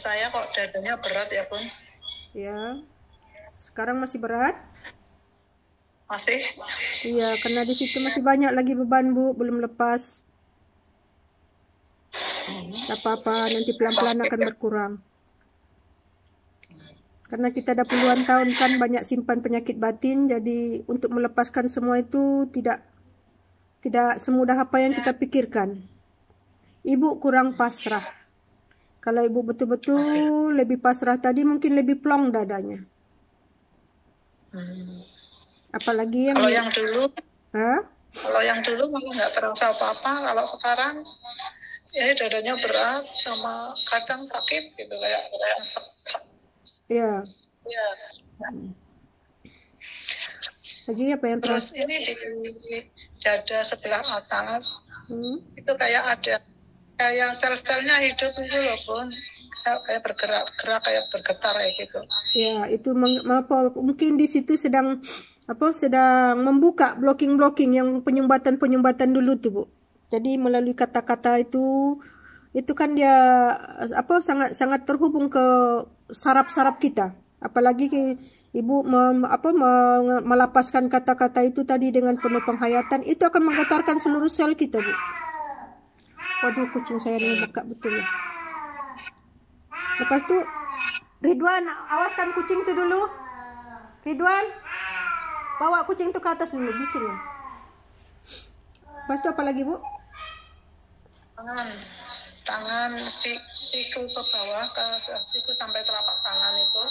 saya kok dadanya berat ya Bun. Ya, sekarang masih berat? Masih. Iya, karena di situ masih banyak lagi beban Bu, belum lepas. Gak apa-apa, nanti pelan-pelan akan berkurang. Karena kita dah puluhan tahun kan banyak simpan penyakit batin, jadi untuk melepaskan semua itu tidak semudah apa yang kita pikirkan. Ibu kurang pasrah. Kalau ibu betul-betul lebih pasrah tadi, mungkin lebih plong dadanya. Apalagi yang Kalau yang dulu, Hah? kalau yang dulu malah nggak terasa apa-apa. Kalau sekarang, ya dadanya berat sama kadang sakit gitu kayak Ya. ya. Lagi apa yang Terus ini di dada sebelah atas itu kayak ada kayak sel-selnya hidup itu loh Bun, kayak bergerak-gerak, kayak bergetar kayak gitu. Ya, itu mungkin di situ sedang membuka blocking yang penyumbatan dulu tuh Bu. Jadi melalui kata-kata itu kan dia sangat terhubung ke saraf-saraf kita. Apalagi ibu melapaskan kata-kata itu tadi dengan penuh penghayatan, itu akan menggetarkan seluruh sel kita Bu. Waduh, kucing saya ini buka betul ya. Lepas itu Ridwan, awaskan kucing itu dulu. Ridwan, bawa kucing itu ke atas dulu, bising ya. Lepas itu apa lagi Bu? Tangan siku ke bawah, ke siku sampai telapak tangan itu.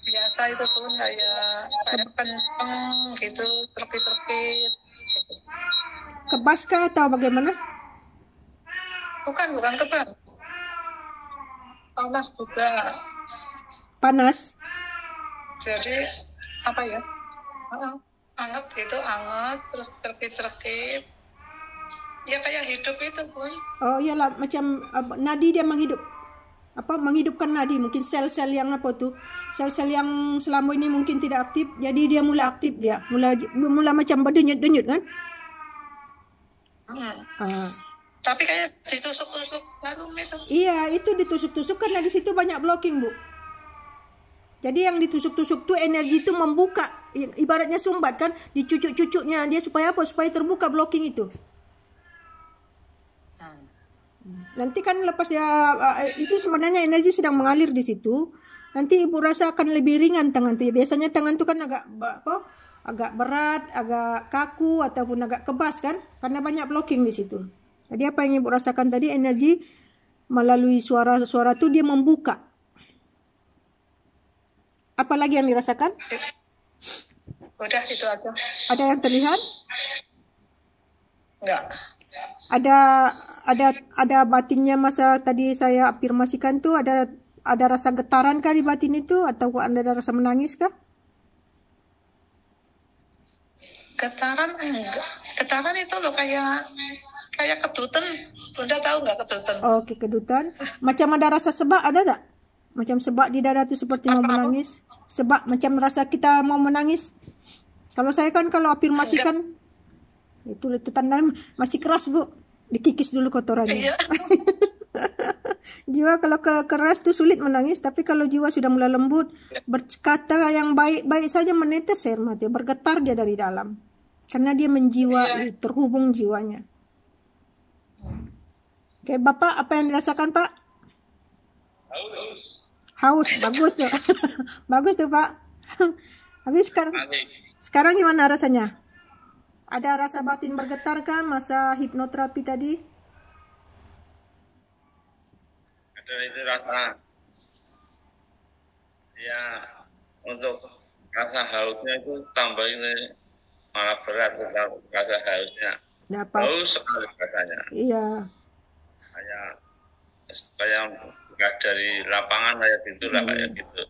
Biasa itu pun kayak kenceng gitu, terkit-terkit. Kebas kah atau bagaimana? Bukan kebas. Panas juga. Panas? Jadi apa ya? Anget gitu, anget, terus terkit-terkit. Ya kayak hidup itu Bun. Oh iyalah, macam nadi dia menghidupkan nadi, mungkin sel-sel yang sel-sel yang selama ini mungkin tidak aktif, jadi dia mulai aktif, dia mulai macam berdenyut-denyut kan. Tapi kayak ditusuk-tusuk lalu itu. Iya, itu ditusuk-tusuk karena di situ banyak blocking Bu. Jadi yang ditusuk-tusuk tuh energi itu membuka, ibaratnya sumbat kan, dicucuk-cucuknya dia supaya terbuka blocking itu. Nanti kan lepas itu sebenarnya energi sedang mengalir di situ. Nanti ibu rasa akan lebih ringan tangan tuh. Biasanya tangan tuh kan agak berat, agak kaku ataupun agak kebas kan, karena banyak blocking di situ. Jadi apa yang ibu rasakan tadi, energi melalui suara-suara tuh dia membuka. Apa lagi yang dirasakan? Udah itu aja. Ada yang terlihat? Enggak. Ada batinnya masa tadi saya afirmasikan tuh, ada rasa getaran kah di batin itu, atau ada rasa menangis kah? Getaran enggak. Getaran itu loh kayak kedutan. Bunda tahu nggak kedutan? Oke, kedutan. Macam ada rasa sebak, ada tak? Macam sebak di dada tuh seperti mau menangis. Sebak, macam rasa kita mau menangis. Kalau saya kan kalau afirmasikan itu tanda masih keras Bu. Dikikis dulu kotorannya. Iya. Jiwa kalau keras tuh sulit menangis, tapi kalau jiwa sudah mulai lembut, berkata yang baik-baik saja, menetes air mata, bergetar dia dari dalam. Karena dia menjiwai, terhubung jiwanya. Oke, Bapak apa yang dirasakan Pak? Haus, bagus tuh. Bagus tuh Pak. Habis sekarang gimana rasanya? Ada rasa batin bergetar kah masa hipnoterapi tadi? Ada itu rasa. Ya, untuk rasa hausnya itu tambah ini malah berat rasa hausnya. Haus sekali rasanya. Iya. Kayak dari lapangan kayak gitulah, kayak gitu.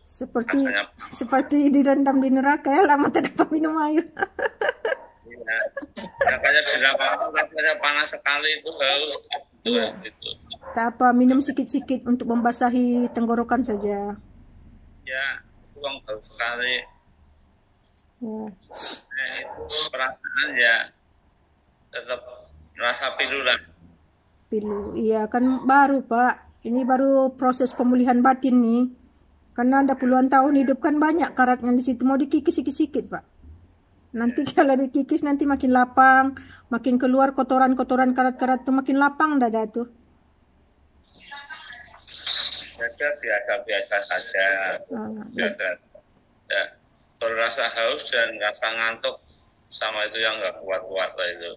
Seperti direndam di neraka ya, lama tidak dapat minum air. Iya. Ya, kayak di lapangan rasanya panas sekali, itu haus. Iya. Gitu. Tak apa, minum sikit-sikit untuk membasahi tenggorokan saja. Ya, itu kan haus sekali. Ya. Itu perasaan ya tetap merasa pilu lah. Pilu, iya kan baru Pak. Ini baru proses pemulihan batin nih. Karena ada puluhan tahun hidup kan banyak karatnya di situ. Mau dikikis sikit-sikit, Pak. Nanti kalau dikikis nanti makin lapang, makin keluar kotoran-kotoran karat-karat tuh makin lapang dada tuh. Biasa-biasa saja. Biasa. Ya. Rasa haus dan rasa ngantuk sama itu yang nggak kuat-kuat lah itu.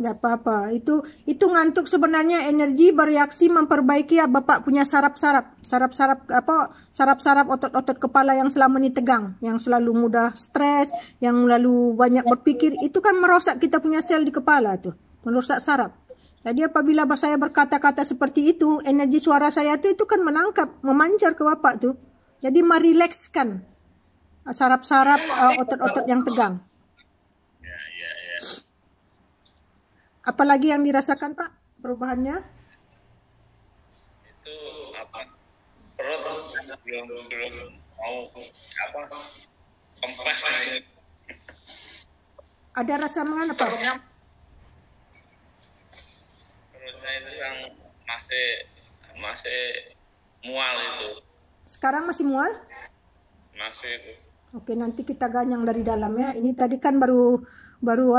Nggak apa-apa. Itu ngantuk sebenarnya energi bereaksi memperbaiki ya Bapak punya saraf-saraf otot-otot kepala yang selama ini tegang, yang selalu mudah stres, yang lalu banyak berpikir, itu kan merusak kita punya sel di kepala tuh, merusak saraf. Jadi apabila saya berkata-kata seperti itu, energi suara saya itu kan menangkap, memancar ke Bapak tuh. Jadi merilekskan saraf-saraf otot-otot yang tegang. Apalagi yang dirasakan Pak perubahannya? Itu perut belum mau kempes. Ada rasa mana Pak? Perutnya itu yang masih mual itu. Sekarang masih mual? Masih itu. Oke, nanti kita ganyang dari dalam ya. Ini tadi kan baru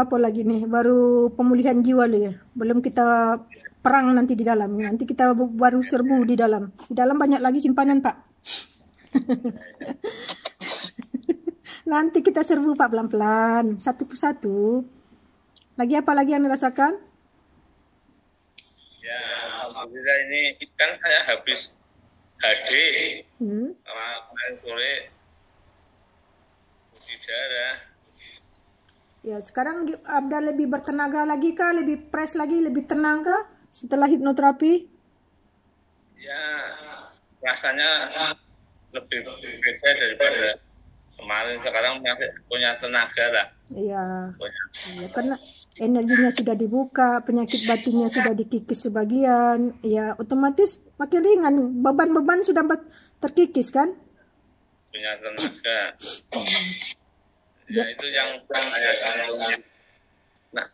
apa lagi nih? Baru pemulihan jiwa ya. Belum kita perang nanti di dalam. Nanti kita baru serbu di dalam. Di dalam banyak lagi simpanan, Pak. Nanti kita serbu Pak pelan-pelan, satu persatu. Lagi apa lagi yang dirasakan? Ya, alhamdulillah ini kan saya habis HD. Kemarin sore darah. Ya, sekarang ada lebih bertenaga lagi kah? Lebih fresh lagi? Lebih tenang kah? Setelah hipnoterapi? Ya, rasanya lebih beda daripada kemarin. Sekarang masih punya tenaga lah. Iya. Ya, karena energinya sudah dibuka, penyakit batinnya sudah dikikis sebagian. Ya, otomatis makin ringan. Beban-beban sudah terkikis kan? Punya tenaga. Ya itu yang saya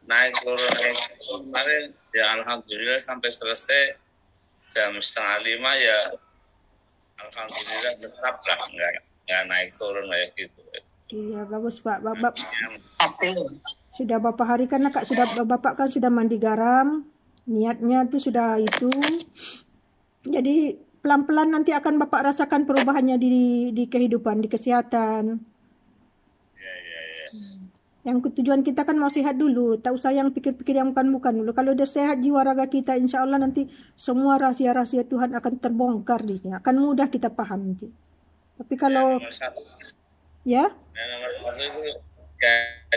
naik turun kemarin ya alhamdulillah sampai selesai jam 4:30 ya alhamdulillah tetap lah nggak naik turun kayak gitu. Iya bagus Pak. Bapak sudah berapa hari kan Kak Bapak kan sudah mandi garam, niatnya tuh sudah itu. Jadi pelan-pelan nanti akan Bapak rasakan perubahannya di kehidupan, di kesehatan. Yang tujuan kita kan mau sehat dulu, tak usah yang pikir-pikir yang bukan-bukan dulu. Kalau udah sehat jiwa raga kita, insya Allah nanti semua rahasia-rahasia Tuhan akan terbongkar, akan mudah kita paham nanti. Tapi kalau ya, nomor 1 itu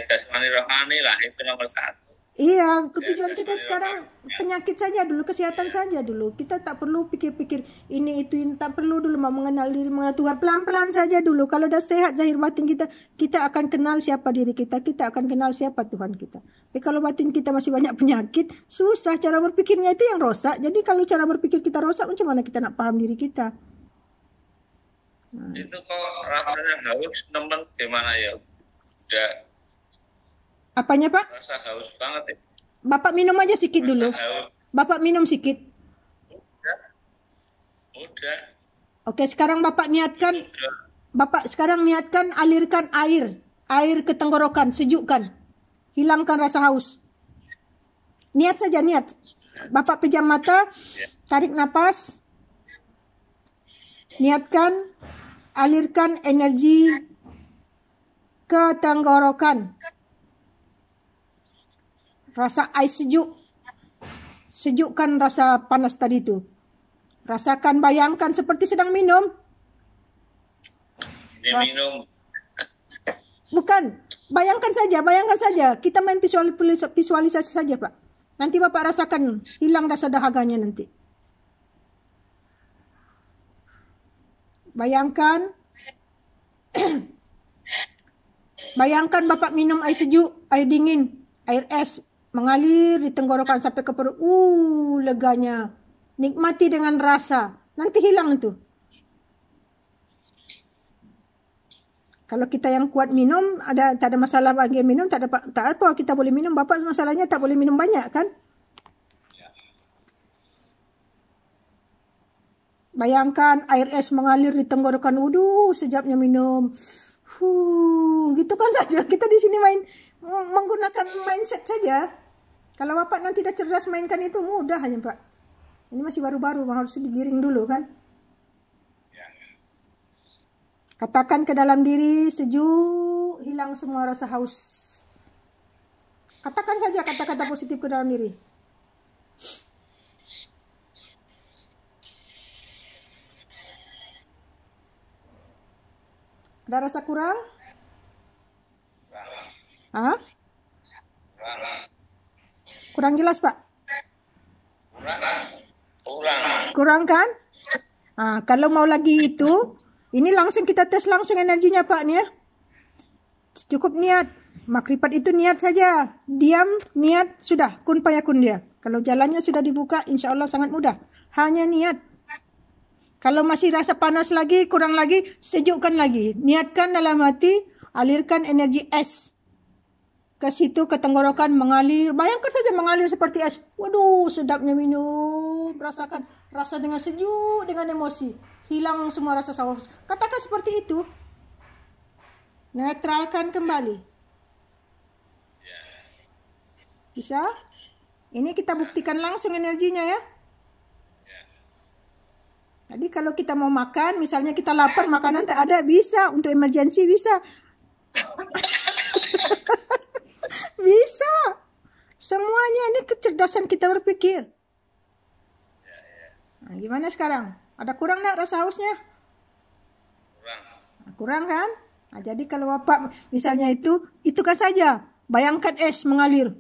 jasmani rohani lah, itu nomor 1. Iya, tujuan kita sekarang penyakit saja dulu, kesehatan saja dulu. Kita tak perlu pikir-pikir ini itu, tak perlu dulu mau mengenal diri, mengenal Tuhan. Pelan-pelan saja dulu. Kalau udah sehat zahir batin kita akan kenal siapa diri kita akan kenal siapa Tuhan kita. Tapi kalau batin kita masih banyak penyakit, susah cara berpikirnya itu yang rosak. Jadi kalau cara berpikir kita rosak, macam mana kita nak paham diri kita? Itu kok rasanya haus, teman gimana ya? Udah. Apanya Pak? Rasa haus banget ya. Bapak minum aja sedikit dulu. Bapak minum sedikit. Udah. Oke, sekarang Bapak niatkan. Bapak sekarang niatkan alirkan air ke tenggorokan, sejukkan. Hilangkan rasa haus. Niat saja, niat. Bapak pejam mata, tarik napas. Niatkan alirkan energi ke tenggorokan. Rasa air sejuk. Sejukkan rasa panas tadi itu. Rasakan, bayangkan seperti sedang minum. Minum. Bukan. Bayangkan saja. Kita main visualisasi saja, Pak. Nanti Bapak rasakan hilang rasa dahaganya nanti. Bayangkan. Bayangkan Bapak minum air sejuk, air dingin, air es. Mengalir di tenggorokan sampai ke perut. Leganya. Nikmati dengan rasa. Nanti hilang itu. Kalau kita yang kuat minum, tak ada masalah bagi minum, tak apa kita boleh minum. Bapak masalahnya tak boleh minum banyak kan? Bayangkan air es mengalir di tenggorokan. Waduh, sejapnya minum. Gitu kan saja. Kita di sini menggunakan mindset saja. Kalau Bapak nanti dah cerdas mainkan itu mudah hanya Pak. Ini masih baru-baru, harus digiring dulu kan. Katakan ke dalam diri, sejuk, hilang semua rasa haus. Katakan saja kata-kata positif ke dalam diri. Ada rasa kurang? Hah? Kurang jelas, Pak? Kurang kan? Kalau mau lagi itu, ini langsung kita tes langsung energinya, Pak, nih ya. Cukup niat. Makrifat itu niat saja. Diam, niat, sudah. Kun fayakun dia. Kalau jalannya sudah dibuka, insya Allah sangat mudah. Hanya niat. Kalau masih rasa panas lagi, kurang lagi, sejukkan lagi. Niatkan dalam hati, alirkan energi es. Ke situ, ke tenggorokan, mengalir. Bayangkan saja mengalir seperti es. Waduh, sedapnya minum. Rasakan rasa dengan sejuk, dengan emosi. Hilang semua rasa haus. Katakan seperti itu. Netralkan kembali. Bisa? Ini kita buktikan langsung energinya ya. Jadi kalau kita mau makan, misalnya kita lapar, makanan tak ada, bisa. Untuk emergensi bisa. Bisa. Semuanya ini kecerdasan kita berpikir. Nah, gimana sekarang? Ada kurang enggak rasa hausnya? Kurang kan? Nah, jadi kalau Bapak misalnya itu kan saja. Bayangkan es mengalir.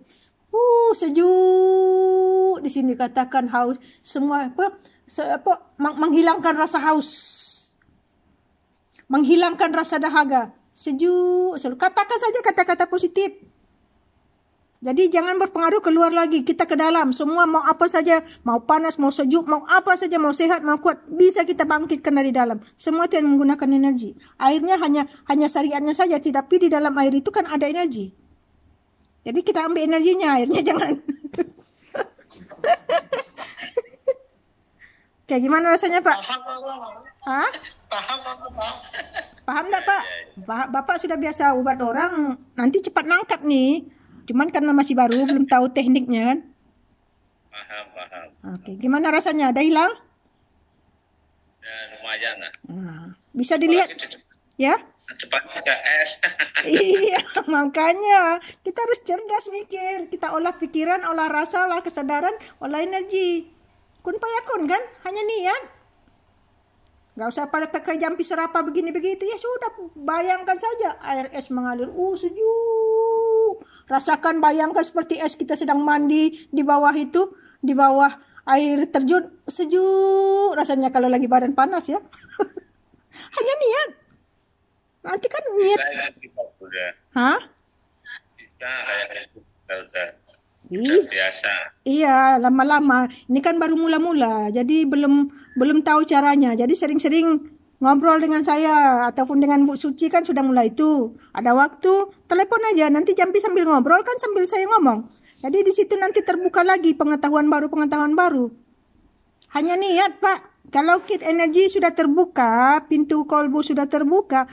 Sejuk. Di sini katakan haus. Semua menghilangkan rasa haus. Menghilangkan rasa dahaga. Sejuk. Katakan saja kata-kata positif. Jadi jangan berpengaruh keluar lagi. Kita ke dalam. Semua mau apa saja. Mau panas, mau sejuk, mau apa saja. Mau sehat, mau kuat. Bisa kita bangkitkan dari dalam. Semua itu yang menggunakan energi. Airnya hanya syariatnya saja. Tapi di dalam air itu kan ada energi. Jadi kita ambil energinya. Airnya jangan. Kayak gimana rasanya Pak? Hah? Paham aku, Pak. Paham enggak Pak? Bapak sudah biasa obat orang. Nanti cepat nangkap nih. Cuman karena masih baru, belum tahu tekniknya kan. Paham. Oke, gimana rasanya? Ada hilang? Ya, lumayan lah. Bisa dilihat. Ya? Cepat juga es. Iya, makanya kita harus cerdas mikir. Kita olah pikiran, olah rasa, olah kesadaran, olah energi. Kun fayakun kan? Hanya niat. Gak usah pada pakai jampi serapa begini-begitu. Ya sudah, bayangkan saja air es mengalir. Sejuk. Rasakan, bayangkan seperti es kita sedang mandi di bawah itu. Di bawah air terjun. Sejuk rasanya kalau lagi badan panas ya. Hanya niat. Nanti kan niat. Hah? Bisa kayak biasa. Iya, lama-lama. Ini kan baru mula-mula, jadi belum tahu caranya. Jadi sering-sering ngobrol dengan saya ataupun dengan Bu Suci kan sudah mulai itu. Ada waktu, telepon aja. Nanti Jampi sambil ngobrol kan sambil saya ngomong. Jadi di situ nanti terbuka lagi pengetahuan baru. Hanya niat, Pak. Kalau energi sudah terbuka, pintu kolbu sudah terbuka,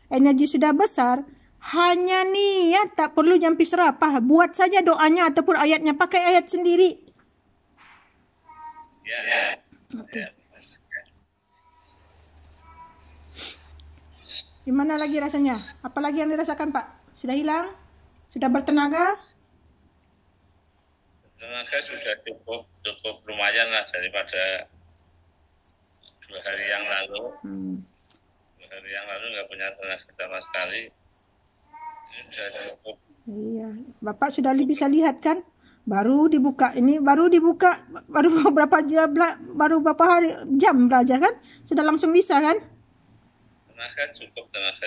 energi sudah besar, hanya niat, tak perlu Jampi serapah. Buat saja doanya ataupun ayatnya. Pakai ayat sendiri. Ya. Oke. Gimana lagi rasanya? Apalagi yang dirasakan Pak? Sudah hilang? Sudah bertenaga? Tenaga sudah cukup lumayan lah daripada 2 hari yang lalu. 2 hari yang lalu nggak punya tenaga sama sekali. Ini sudah cukup. Iya, Bapak sudah bisa lihat kan? Baru dibuka baru beberapa jam belajar kan? Sudah langsung bisa kan? Tenaga cukup. Tenaga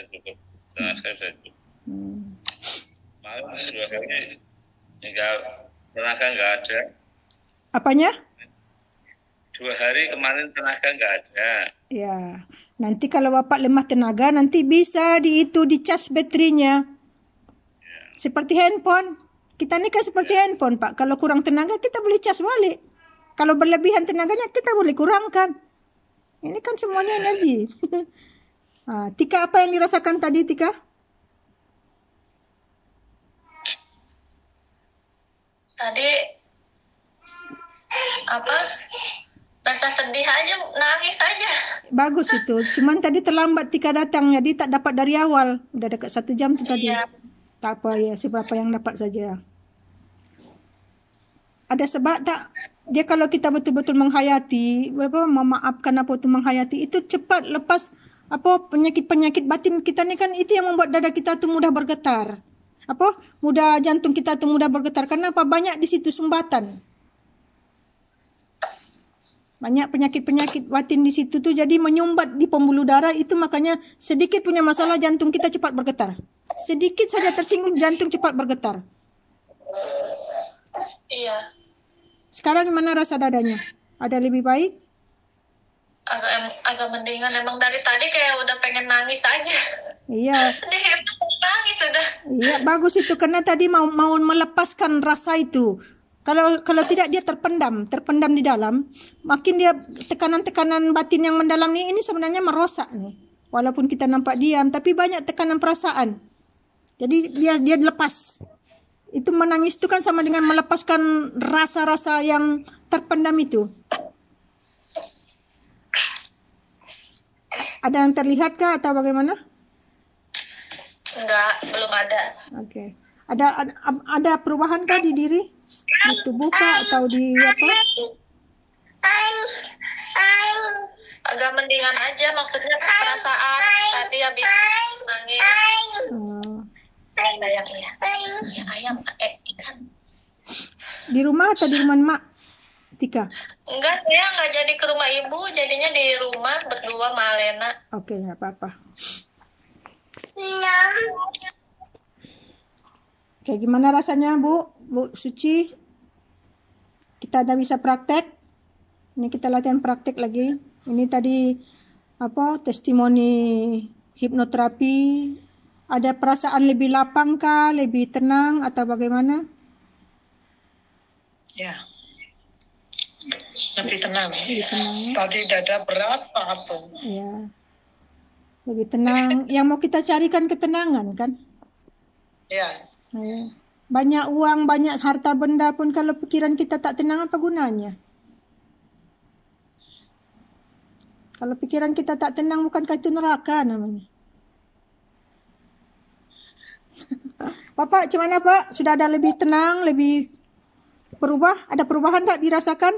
sudah cukup. Malam 2 hari tenaga nggak ada. Apanya? 2 hari kemarin tenaga nggak ada. Ya, nanti kalau Bapak lemah tenaga, nanti bisa dicas baterainya. Ya. Seperti handphone. Kita ini kan seperti handphone, Pak. Kalau kurang tenaga, kita boleh cas balik. Kalau berlebihan tenaganya, kita boleh kurangkan. Ini kan semuanya energi. Tika, apa yang dirasakan tadi, Tika? Tadi apa? Rasa sedih aja, nangis aja. Bagus itu. Cuman tadi terlambat Tika datang, jadi tak dapat dari awal. Udah dekat 1 jam tuh tadi. Iya. Tak apa ya, seberapa yang dapat saja. Ada sebab tak? Dia kalau kita betul-betul menghayati, memaafkan apa itu menghayati, itu cepat lepas penyakit-penyakit batin kita ni kan, itu yang membuat dada kita tu mudah bergetar. Mudah jantung kita tu mudah bergetar. Kenapa? Banyak di situ sumbatan. Banyak penyakit-penyakit batin di situ tu, jadi menyumbat di pembuluh darah itu, makanya sedikit punya masalah jantung kita cepat bergetar. Sedikit saja tersinggung jantung cepat bergetar. Iya. Sekarang gimana rasa dadanya? Ada lebih baik? Agak mendingan. Emang dari tadi kayak udah pengen nangis aja. Iya. Nangis udah. Iya, bagus itu karena tadi mau melepaskan rasa itu. Kalau tidak dia terpendam di dalam, makin dia tekanan-tekanan batin yang mendalam ini sebenarnya merosak nih. Walaupun kita nampak diam, tapi banyak tekanan perasaan. Jadi dia lepas. Itu menangis itu kan sama dengan melepaskan rasa-rasa yang terpendam itu. Ada yang terlihat kah atau bagaimana? Enggak, belum ada. Oke. Ada perubahan kah di diri? Di tubuh kah atau di apa? Agak mendingan aja, maksudnya perasaan tadi habis nangis. Ayam, ikan. Di rumah atau di rumah mak, Tika? Enggak, saya nggak jadi ke rumah ibu, jadinya di rumah berdua sama Alena. Oke, nggak apa-apa. Oke, gimana rasanya Bu Suci? Kita udah bisa praktek. Ini kita latihan praktek lagi. Ini tadi testimoni hipnoterapi. Ada perasaan lebih lapang kah, lebih tenang atau bagaimana? Ya. Lebih tenang. Lebih tenang. Tadi dada berat apa? Ya. Lebih tenang. Yang mau kita carikan ketenangan kan? Ya. Ya. Banyak uang, banyak harta benda pun kalau pikiran kita tak tenang, apa gunanya? Kalau pikiran kita tak tenang, bukankah itu neraka namanya? Bapak, macam mana Pak? Sudah ada lebih tenang, lebih berubah? Ada perubahan tak dirasakan?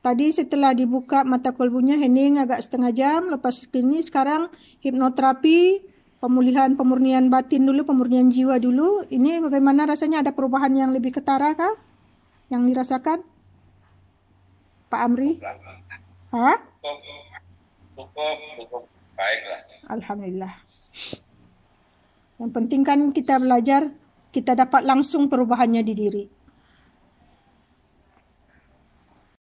Tadi setelah dibuka mata kolbunya, hening agak setengah jam. Lepas ini sekarang hipnoterapi, pemurnian batin dulu, pemurnian jiwa dulu. Ini bagaimana rasanya? Ada perubahan yang lebih ketara kah? Yang dirasakan? Pak Amri? Hah? Cukup baik lah. Alhamdulillah. Yang penting kan kita belajar, kita dapat langsung perubahannya di diri.